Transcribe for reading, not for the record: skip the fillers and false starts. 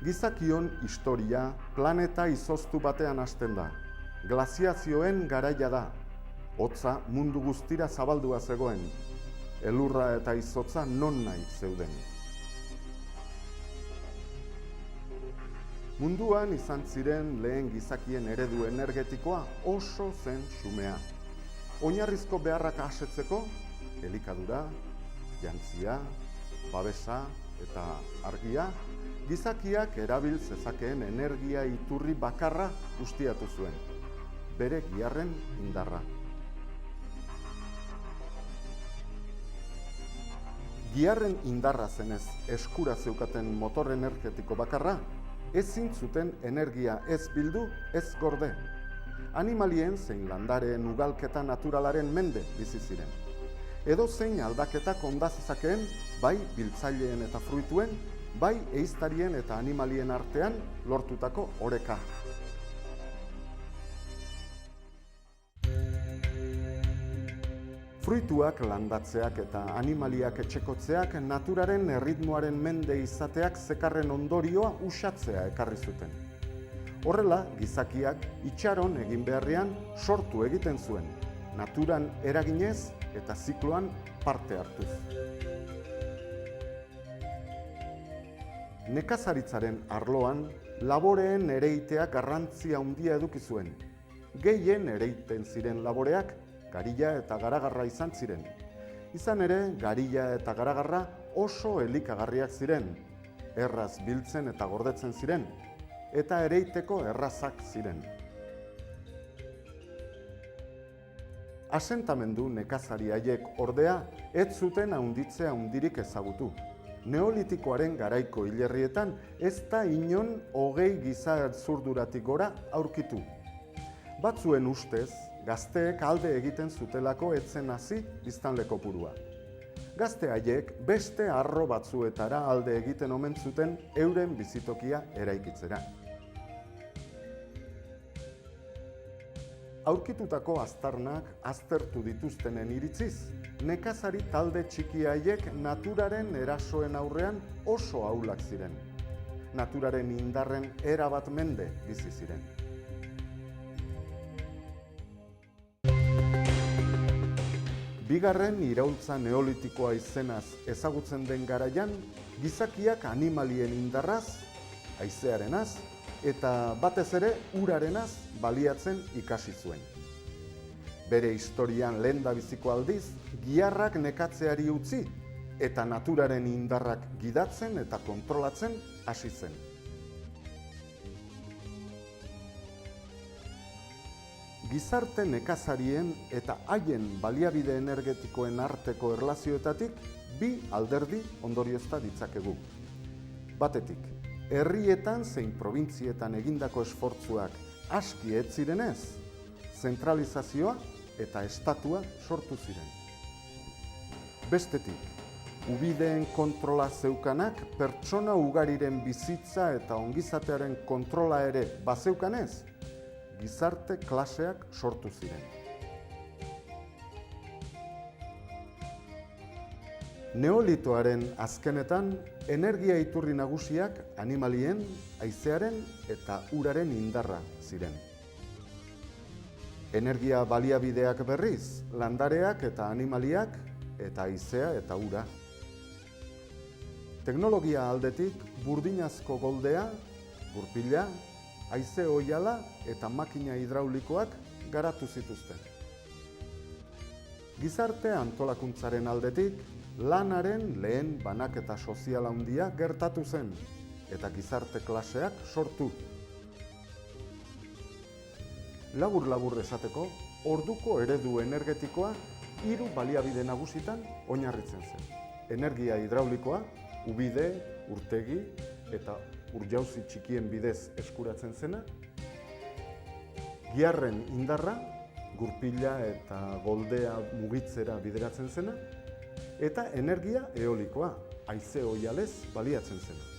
Gizakion historia planeta izoztu batean hasten da. Glaziazioen garaia da. Hotza mundu guztira zabaldua zegoen. Elurra eta izotza non nahi zeuden. Munduan izan ziren lehen gizakien eredu energetikoa oso zen xumea. Oinarrizko beharrak asetzeko, elikadura, jantzia, babesa eta argia, gizakiak erabil zezakeen energia iturri bakarra ustiatu zuen, bere giharren indarra. Giharren indarra zenez eskura zeukaten motor energetiko bakarra, ezin zuten energia ez bildu, ez gorde. Animalien zein landareen ugalketa naturalaren mende bizi ziren. Edozein aldaketak onda zezakeen, bai biltzaileen eta fruituen, bai ehiztarien eta animalien artean lortutako oreka. Fruituak landatzeak eta animaliak etxekotzeak naturaren erritmoaren mende izateak zekarren ondorioa uxatzea ekarri zuten. Horrela, gizakiak itxaron egin beharrean sortu egiten zuen, naturan eraginez eta zikloan parte hartuz. Nekazaritzaren arloan, laboreen ereiteak garrantzia handia eduki zuen. Gehien ereiten ziren laboreak garila eta garagarra izan ziren. Izan ere, garila eta garagarra oso elikagarriak ziren, erraz biltzen eta gordetzen ziren, eta ereiteko errazak ziren. Asentamendu nekazari haiek ordea, ez zuten handitze handirik ezagutu. Neolitikoaren garaiko hilerrietan ez da inon 20 giza zurduratik gora aurkitu. Batzuen ustez, gazteek alde egiten zutelako etzen hasi biztanle kopurua. Gazte haiek beste arro batzuetara alde egiten omen zuten euren bizitokia eraikitzera. Aurkitutako aztarnak aztertu dituztenen iritziz, nekazari talde txiki haiek naturaren erasoen aurrean oso ahulak ziren. Naturaren indarren erabat mende bizi ziren. Bigarren iraultza neolitikoa izenaz ezagutzen den garaian, gizakiak animalien indarraz, haizearenaz, eta batez ere urarenaz baliatzen ikasi zuen. Bere historian lehendabiziko aldiz, giharrak nekatzeari utzi eta naturaren indarrak gidatzen eta kontrolatzen hasi zen. Gizarte nekazarien eta haien baliabide energetikoen arteko erlazioetatik bi alderdi ondoriozta ditzakegu. Batetik, herrietan zein probintzietan egindako esfortzuak aski ez zirenez, zentralizazioa eta estatua sortu ziren. Bestetik, ubideen kontrola zeukanak pertsona ugariren bizitza eta ongizatearen kontrola ere bazeukanez, gizarte klaseak sortu ziren. Neolitoaren azkenetan, energia iturri nagusiak animalien, haizearen eta uraren indarra ziren. Energia baliabideak berriz, landareak eta animaliak eta haizea eta ura. Teknologia aldetik burdinazko goldea, gurpila, haize oihala eta makina hidraulikoak garatu zituzten. Gizarte antolakuntzaren aldetik, lanaren lehen banaketa sozial handia gertatu zen, eta gizarte klaseak sortu. Labur-labur esateko, orduko eredu energetikoa 3 baliabide nagusitan oinarritzen zen. Energia hidraulikoa, ubide, urtegi eta urjauzi txikien bidez eskuratzen zena, giharren indarra, gurpila eta goldea mugitzera bideratzen zena, eta energia eolikoa, haize oihalez baliatzen zena.